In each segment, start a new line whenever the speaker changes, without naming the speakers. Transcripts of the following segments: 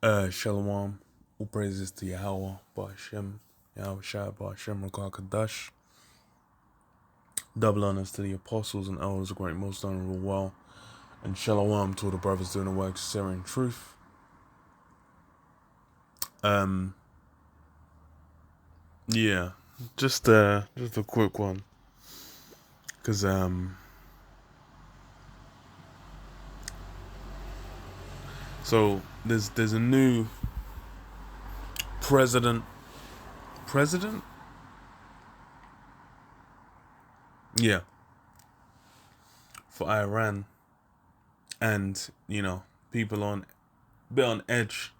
Shalom, all praises to Yahweh, Ba'ashem, Yahweh Shai, Ba'ashem, Rakah Kadash. Double honors to the apostles and elders, the great, most honorable, well, and Shalom to all the brothers doing the work of Syrian truth. Yeah, just a quick one, cause so there's a new president, yeah, for Iran, and people on a bit on edge,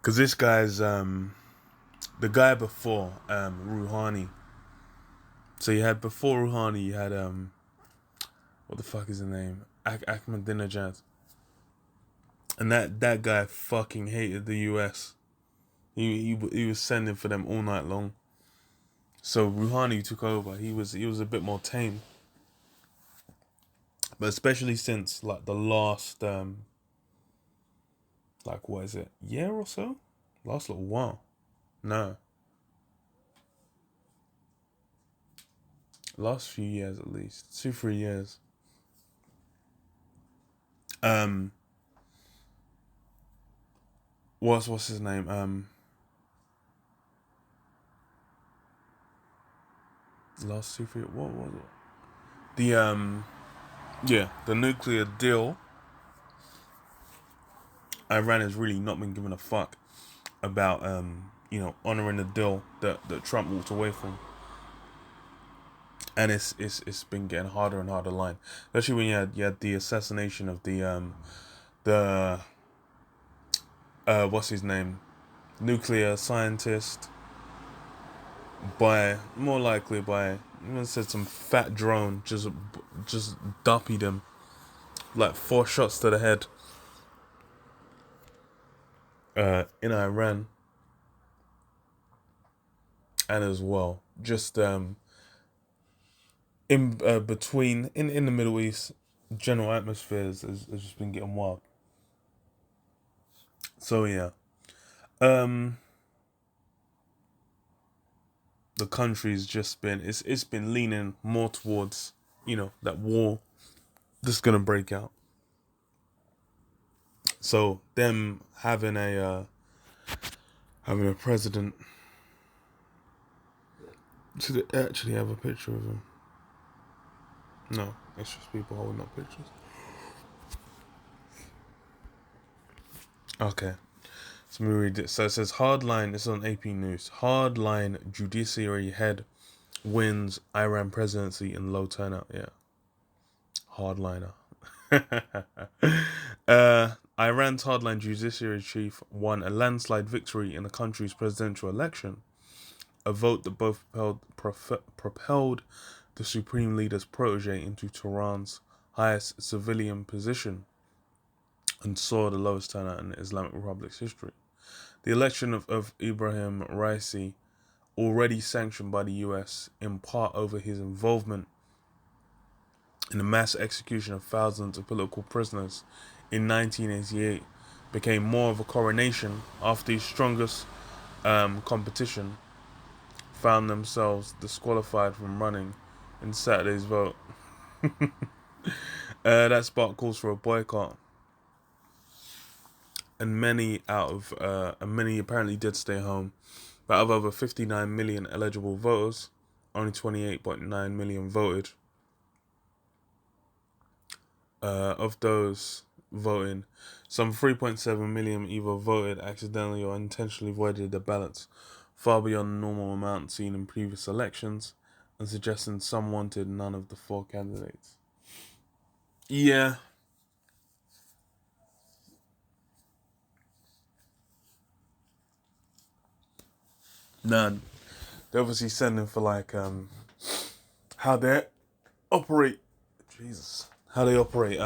cause this guy's the guy before Rouhani. So you had before Rouhani, you had what the fuck is his name? Ahmadinejad, and that guy fucking hated the U.S. He was sending for them all night long. So Rouhani took over. He was a bit more tame, but especially since like the last like what is it, year or so, last little while. No, last few years at least, 2-3 years. Um, what's his name? Last 2-3. What was it? The yeah, the nuclear deal. Iran has really not been giving a fuck about honoring the deal that Trump walked away from, and it's been getting harder and harder line, especially when you had the assassination of the what's his name, nuclear scientist, by more likely by, I'm gonna say, some fat drone just duppied him like 4 shots to the head in Iran, and as well just in between in the Middle East, general atmospheres has just been getting wild. So yeah, um, the country's just been it's been leaning more towards that war that's gonna break out. So them having a president. Do they actually have a picture of him? No, it's just people holding up pictures. Okay. So let me read it. So it says hardline. It's on AP News. Hardline judiciary head wins Iran presidency in low turnout. Yeah, hardliner. Iran's hardline judiciary chief won a landslide victory in the country's presidential election, a vote that both propelled the supreme leader's protege into Tehran's highest civilian position and saw the lowest turnout in the Islamic Republic's history. The election of Ibrahim Raisi, already sanctioned by the US in part over his involvement in the mass execution of thousands of political prisoners in 1988, became more of a coronation after his strongest competition found themselves disqualified from running in Saturday's vote. That sparked calls for a boycott, and many apparently did stay home. But out of over 59 million eligible voters, only 28.9 million voted. Of those voting, some 3.7 million either voted accidentally or intentionally voided their ballots, far beyond the normal amount seen in previous elections, and suggesting some wanted none of the 4 candidates. Yeah. None. They're obviously sending for like how they operate. Jesus. How they operate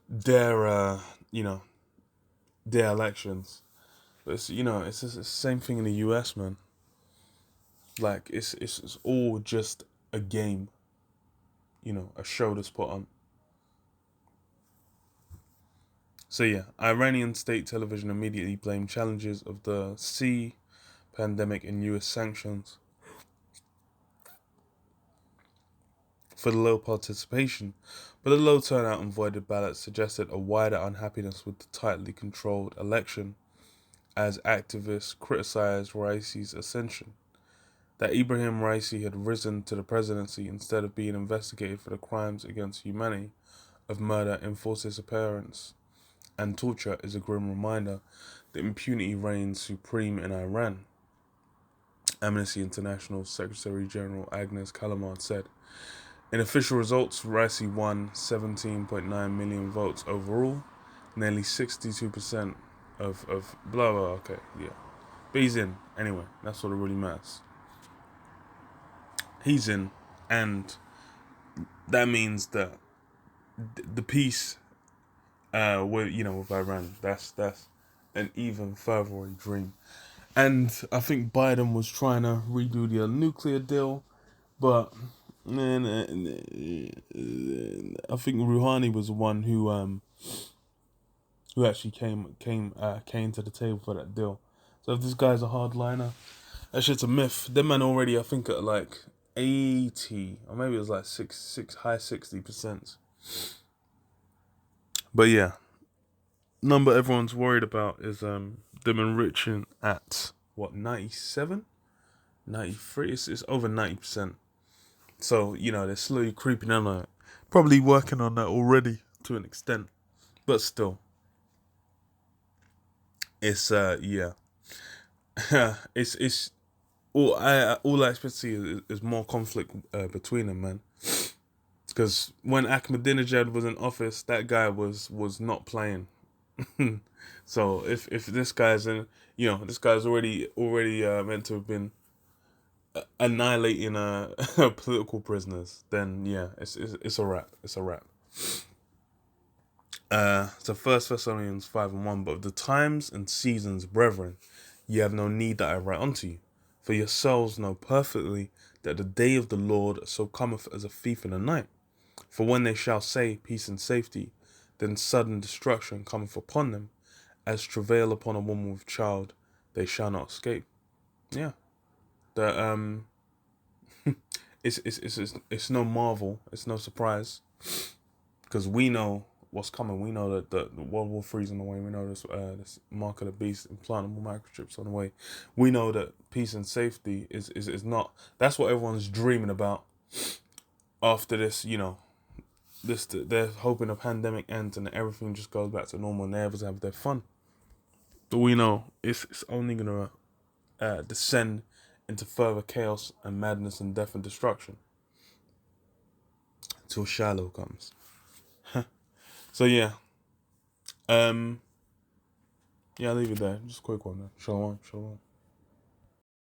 their their elections. But it's just the same thing in the US, man. Like it's all just a game, a show that's put on. So yeah, Iranian state television immediately blamed challenges of the sea pandemic and US sanctions for the low participation, but the low turnout and voided ballots suggested a wider unhappiness with the tightly controlled election, as activists criticized Raisi's ascension. That Ibrahim Raisi had risen to the presidency instead of being investigated for the crimes against humanity of murder, enforced disappearance, and torture is a grim reminder that impunity reigns supreme in Iran. Amnesty International Secretary General Agnes Callamard said, in official results, Raisi won 17.9 million votes overall, nearly 62% of blah blah. Okay, yeah. But he's in. Anyway, that's what really matters. He's in, and that means that the peace with Iran, that's an even further dream. And I think Biden was trying to redo the nuclear deal, but I think Rouhani was the one who actually came to the table for that deal. So if this guy's a hardliner, that shit's a myth. Them man already, I think, at like 80, or maybe it was like high 60%. But yeah, number everyone's worried about is them enriching at what, 97, 93. It's over 90%. So they're slowly creeping in on it. Probably working on that already to an extent, but still, it's yeah, it's all I expect to see is more conflict between them, man. Because when Ahmadinejad was in office, that guy was not playing. So if this guy's this guy's already meant to have been annihilating political prisoners, then yeah, it's a wrap. It's a wrap. So 1 Thessalonians 5:1, but of the times and seasons, brethren, ye have no need that I write unto you, for yourselves know perfectly that the day of the Lord so cometh as a thief in the night. For when they shall say peace and safety, then sudden destruction cometh upon them, as travail upon a woman with child, they shall not escape. Yeah, that it's no marvel, it's no surprise, because we know what's coming. We know that the World War III is on the way. We know this mark of the beast, implantable microchips on the way. We know that peace and safety is not. That's what everyone's dreaming about. After this, they're hoping the pandemic ends and everything just goes back to normal and they ever have their fun. But we know it's only gonna descend into further chaos and madness and death and destruction until Shiloh comes. So yeah, yeah, I'll leave it there. Just a quick one, man. Shalom, shalom.